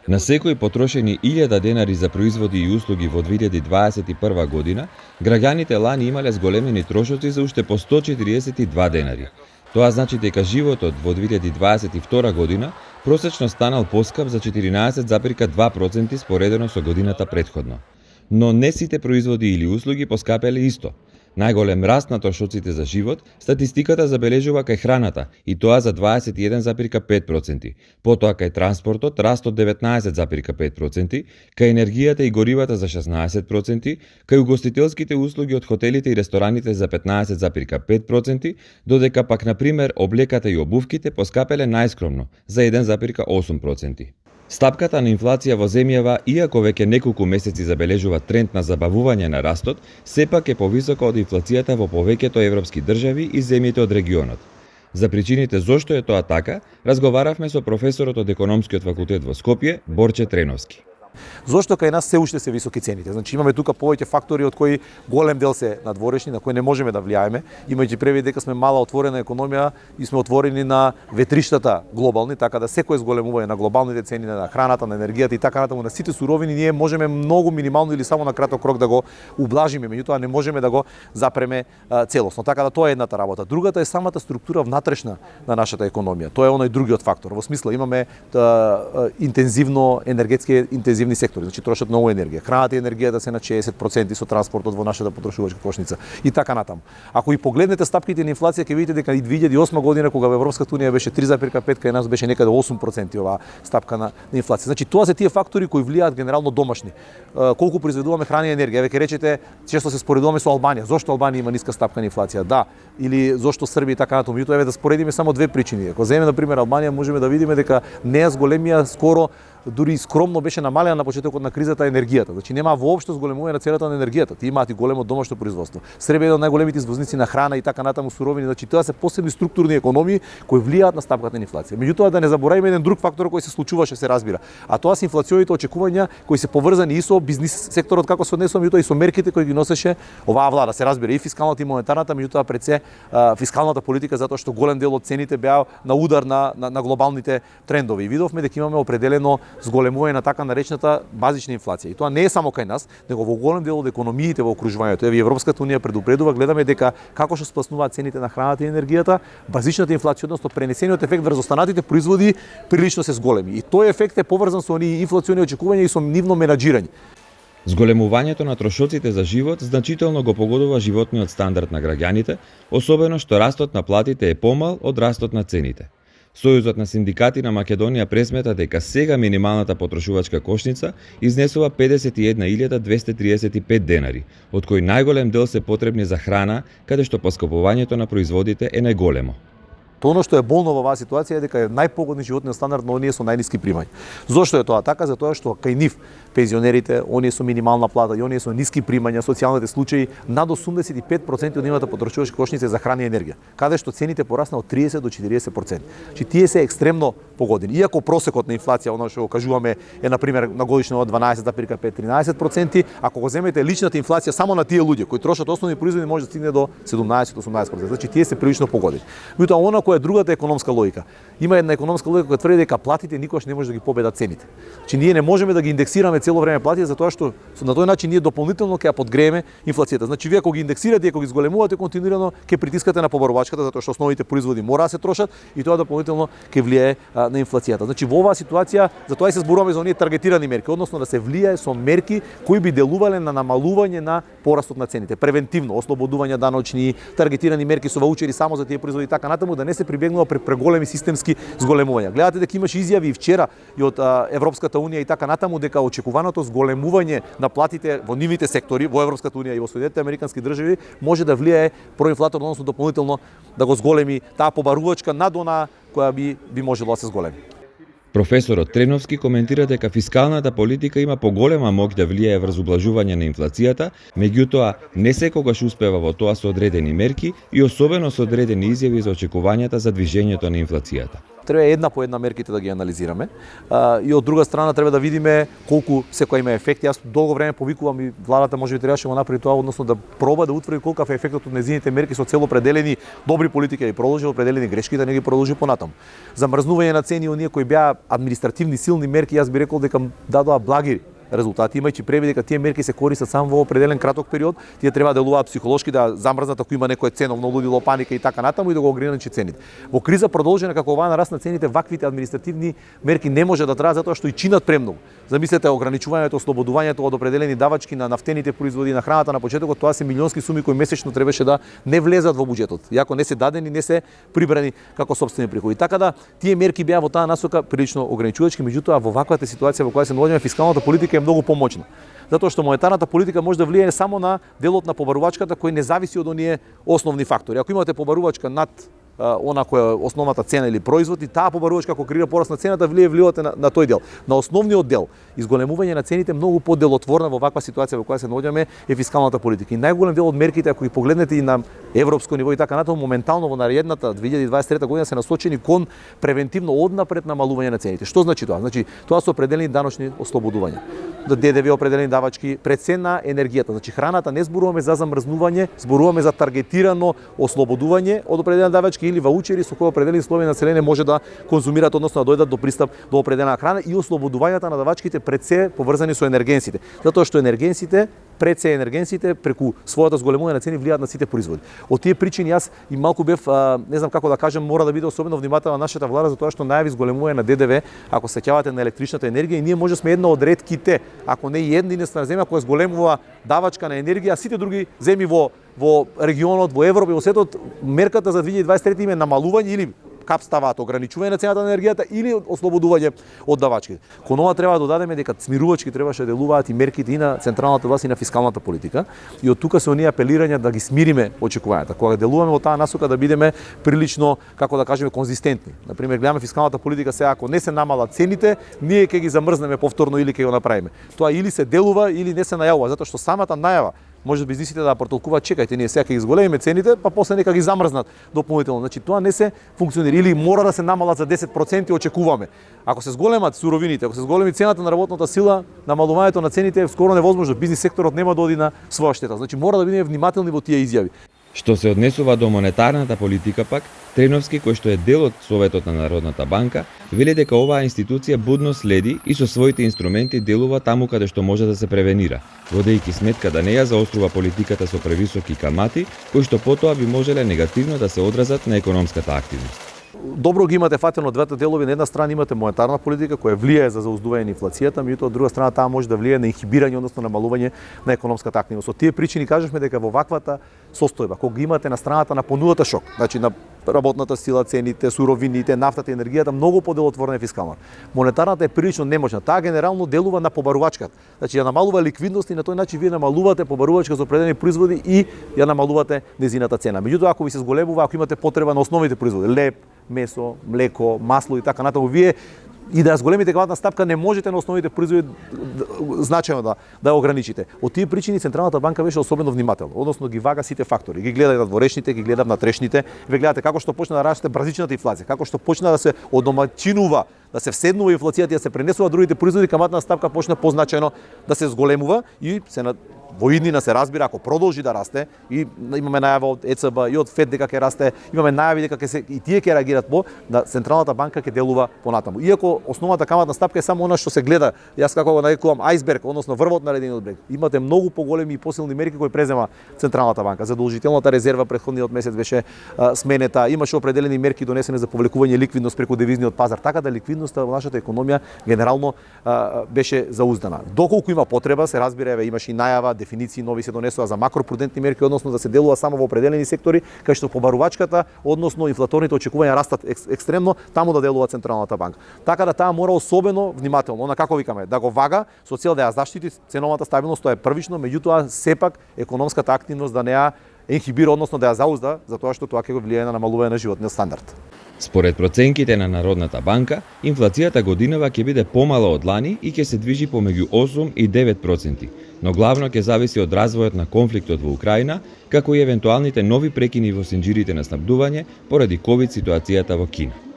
На секој потрошени 1000 денари за производи и услуги во 2021 година, граѓаните лани имале зголемени трошоци за уште по 142 денари. Тоа значи дека животот во 2022 година просечно станал поскап за 14,2% споредено со годината претходно. Но не сите производи или услуги поскапеле исто. Најголем раст на трошоците за живот статистиката забележува кај храната, и тоа за 21,5%. Потоа кај транспортот раст од 19,5%, кај енергијата и горивата за 16%, кај угостителските услуги од хотелите и рестораните за 15,5%, додека пак на пример облеката и обувките поскапеле најскромно за 1,8%. Стапката на инфлација во земјава, иако веќе неколку месеци забележува тренд на забавување на растот, сепак е повисока од инфлацијата во повеќето европски држави и земјите од регионот. За причините зошто е тоа така, разговаравме со професорот од Економскиот факултет во Скопје, Борче Треновски. Зошто кај нас се уште се високи цените? Значи имаме тука повеќе фактори од кои голем дел се надворешни, на кои не можеме да влијаеме, имајќи предвид дека сме мала отворена економија и сме отворени на ветриштата глобални, така да секое зголемување на глобалните цени на храната, на енергијата и така натаму на сите суровини ние можеме многу минимално или само на краток рок да го ублажиме, меѓутоа не можеме да го запреме целосно. Така да тоа е едната работа. Другата е самата структура внатрешна на нашата економија. Тоа е оној другиот фактор. Во смисла имаме интензивно енергетски интензивни сектори, значи трошат многу енергија. Храната и енергијата се на 60% со транспортот во нашата потрошувачка кошница и така натаму. Ако и погледнете стапките на инфлација, ќе видите дека и 2008 година кога во Европската унија беше 3,5, кај нас беше некаде 8% оваа стапка на инфлација. Значи тоа се тие фактори кои влијаат генерално домашни. Колку произведуваме храна и енергија, веќе речете, често се споредуваме со Албанија. Зошто Албанија има ниска стапка на инфлација? Да, или зошто Србија и така натаму. Меѓутоа еве да споредиме само две причини. Ако земеме на пример Албанија, можеме да видиме дека неа зголемија скоро дури скромно беше намалена на почетокот на кризата енергијата. Значи нема воопшто зголемување на цената на енергијата. Ти имаат и големо домашно производство. Србија е еден од најголемите извозници на храна и така натаму суровини. Значи тоа се посебни структурни економии кои влијаат на стапката на инфлација. Меѓутоа да не забораваме еден друг фактор кој се случуваше, се разбира. А тоа се инфлационите очекувања кои се поврзани и со бизнис секторот како се однесува, меѓутоа и со мерките кои ги носеше оваа влада. Се разбира и фискалната и монетарната, меѓутоа пред се фискалната политика, затоа што голем дел од цените беа на удар на глобалните трендови. И видовме дека имаме определено зголемување на така наречената базична инфлација. И тоа не е само кај нас, него во голем дел од економиите во окружувањето. Еве Европската унија предупредува, гледаме дека како што спаснуваат цените на храната и енергијата, базичната инфлација, односно пренесениот ефект врз останатите производи прилично се зголеми. И тој ефект е поврзан со оние инфлациони очекувања и со нивно менаџирање. Зголемувањето на трошоците за живот значително го погодува животниот стандард на граѓаните, особено што растот на платите е помал од растот на цените. Сојузот на синдикати на Македонија пресмета дека сега минималната потрошувачка кошница изнесува 51.235 денари, од кои најголем дел се потребни за храна, каде што поскапувањето на производите е најголемо. Тоа ono што е болно во оваа ситуација е дека е најпогоден животниот стандард на оние со најниски примања. Зошто е тоа така? Затоа што кај нив пензионерите, оние со минимална плата и оние со ниски примања, социјалните случаи, над 85% од нивната потрошувачка кошница е за храна и енергија, каде што цените порасна од 30 до 40%. Значи тие се екстремно погодени. Иако просекот на инфлација, она што го кажуваме, е на пример на годишно од 12,5-13%, ако го земете личната инфлација само на тие луѓе кои трошат основни производи, може да стигне до 17-18%. Значи тие се прилично погодени. Меѓутоа она која е другата економска логика. Има една економска логика која тврди дека платите никош не може да ги победат цените. Значи ние не можеме да ги индексираме цело време платите затоа што на тој начин ние дополнително ќе ја подгрееме инфлацијата. Значи вие ако ги индексирате, ако ги зголемувате континуирано, ќе притискате на побарувачката затоа што основните производи мора да се трошат и тоа дополнително ќе влијае на инфлацијата. Значи во оваа ситуација затоа и се зборуваме за оние таргетирани мерки, односно да се влијае со мерки кои би делувале на намалување на порастот на цените, превентивно, ослободување даночни, таргетирани мерки со ваучери само за тие производи и така натаму, да не се прибегнува при преголеми системски зголемувања. Гледате дека имаше изјави и вчера и од Европската унија и така натаму дека очекуваното зголемување на платите во нивните сектори во Европската унија и во Соединетите американски држави може да влијае проинфлаторно, односно дополнително да го зголеми таа побарувачка над она која би можело да се зголеми. Професорот Треновски коментира дека фискалната политика има поголема моќ да влијае врз ублажување на инфлацијата, меѓутоа не секогаш успева во тоа со одредени мерки и особено со одредени изјави за очекувањата за движењето на инфлацијата. Треба една по една мерките да ги анализираме. И од друга страна треба да видиме колку секоја има ефекти. Јас долго време повикувам и владата можеби требаше да го направи тоа, односно да проба да утврди колкав е ефектот од нејзините мерки со цел определени добри политики да ги продолжи, определени грешки да не ги продолжи понатаму. Замрзнување на цени, оние кои беа административни силни мерки, јас би рекол дека дадоа благи резултати, имајќи предвид дека тие мерки се користат само во определен краток период, тие треба да делуваат психолошки, да замрзнат ако има некое ценовно лудило, паника и така натаму и да го ограничи цените. Во криза продолжена како оваа нараст на цените, ваквите административни мерки не може да траат затоа што и чинат премногу. Замислете ограничувањето, ослободувањето од определени давачки на нафтените производи, на храната на почетокот, тоа се милионски суми кои месечно требаше да не влезат во буџетот, иако не се дадени, не се прибрани како сопствени приходи. Така да тие мерки беа во таа насока прилично ограничувачки, меѓутоа во ваквата ситуација во која се наоѓаме, фискалната политика е многу помоćна. Затоа што монетарната политика може да влијае само на делот на побарувачката кој не зависи од оние основни фактори. Ако имате побарувачка над она која е основната цена или производ и таа побарувачка ако креира пораст на цената вливате на тој дел. На основниот дел, изголемување на цените многу поделотворна во ваква ситуација во која се наоѓаме е фискалната политика. И најголем дел од мерките, ако ги погледнете и на европско ниво и така натаму, моментално во наредната 2023 година се насочени кон превентивно однапред намалување на цените. Што значи тоа? Значи тоа се определени даночни ослободувања. ДДВ определени давачки, пред се на енергијата. Значи храната не зборуваме за замрзнување, зборуваме за таргетирано ослободување од определени давачки или ваучери со кои определени слоеви на население може да конзумираат, односно да дојдат до пристап до определена храна, и ослободувањата на давачките пред се поврзани со енергенсите. Затоа што енергенсите пред се енергенсите преку својата зголемување на цени влијаат на сите производи. Од тие причини јас и малку бев, не знам како да кажам, мора да биде особено внимателна нашата влада затоа што најави зголемување на ДДВ, ако се сеќавате на електричната енергија, и ние може сме една од ретките, ако не и единствена земја која зголемува давачка на енергија, а сите други земји во регионот, во Европа и во светот, мерката за 2023 им е намалување или кап ставаат ограничување на цената на енергијата или ослободување од давачките. Кон ова треба да додадеме дека смирувачки требаше да делуваат и мерките и на централната власт и на фискалната политика, и од тука се оние апелирања да ги смириме очекувањата. Кога делуваме во таа насока да бидеме прилично, како да кажеме, конзистентни. Например, гледаме фискалната политика сега, ако не се намалат цените, ние ќе ги замрзнеме повторно или ќе го направиме. Тоа или се делува или не се најавува, затоа што самата најава може бизнисите да протолкуваат, чекајте, ние сега ќе ги зголемиме цените, па после нека ги замрзнат дополнително. Значи тоа не се функционира, или мора да се намалат за 10% очекуваме. Ако се зголемат суровините, ако се зголеми цената на работната сила, намалувањето на цените е скоро невозможно, бизнис секторот нема да оди на своја штета. Значи мора да бидеме внимателни во тие изјави. Што се однесува до монетарната политика пак, Треновски, кој што е дел од Советот на Народната банка, вели дека оваа институција будно следи и со своите инструменти делува таму каде што може да се превенира, водејќи сметка да не ја заострува политиката со превисоки камати, кои што потоа би можеле негативно да се одразат на економската активност. Добро ги имате фатено двете делови. На една страна имате монетарна политика која влијае за зауздување на инфлацијата, меѓутоа од друга страна таа може да влијае на инхибирање, односно намалување на економската активност. Од тие причини кажавме дека во ваквата состојба, кога ги имате на страната на понудата шок, значи на работната сила, цените, суровините, нафтата, енергијата, многу поделотворена е фискална. Монетарната е прилично немоćна. Таа генерално делува на побарувачката. Значи ја намалува ликвидност и на тој начин вие намалувате побарувачка за определени производи и ја намалувате незината цена. Меѓутоа, ако ви се зголемува, ако имате потреба на основните производи, леб, месо, млеко, масло и така натаму, вие и да зголемите каматна стапка не можете на основните производи значајно да ограничите. Од тие причини Централната банка беше особено внимателна, односно ги вага сите фактори. Ги гледа и надворешните, ги гледа внатрешните. Ве гледате како што почна да расте бразичната инфлација, како што почна да се одомаќинува, да се вседнува инфлацијата и да се пренесува другите производи, каматна стапка почна позначајно да се зголемува и се во иднина се разбира ако продолжи да расте, и имаме најава од ЕЦБ и од ФЕД дека ќе расте, имаме најави дека и тие ќе реагираат да Централната банка ќе делува понатаму. Иако основната каматна стапка е само она што се гледа, јас како го нарекувам ајсберг, односно врвот на ледениот брег. Имате многу поголеми и посилни мерки кои презема Централната банка. Задолжителната резерва претходниот месец беше сменета, имаше определени мерки донесени за повлекување ликвидност преку девизниот пазар, така да ликвидноста во нашата економија генерално беше зауздана. Доколку има потреба, се разбира, имаше и најава, дефиниции нови се донесува за макропрудентни мерки, односно да се делува само во определени сектори, кај што побарувачката, односно инфлаторните очекувања растат екстремно, таму да делува Централната банка. Така да таа мора особено внимателно, она како викаме, да го вага со цел да ја заштити ценовата стабилност, тоа е првично, меѓутоа сепак економската активност да не ја енхибира, односно да ја заузда, затоа што тоа ќе го влијае на намалување на животниот стандард. Според проценките на Народната банка, инфлацијата годинава ќе биде помала од лани и ќе се движи помеѓу 8 и 9%, но главно ќе зависи од развојот на конфликтот во Украина, како и евентуалните нови прекини во синџирите на снабдување поради ковид ситуацијата во Кина.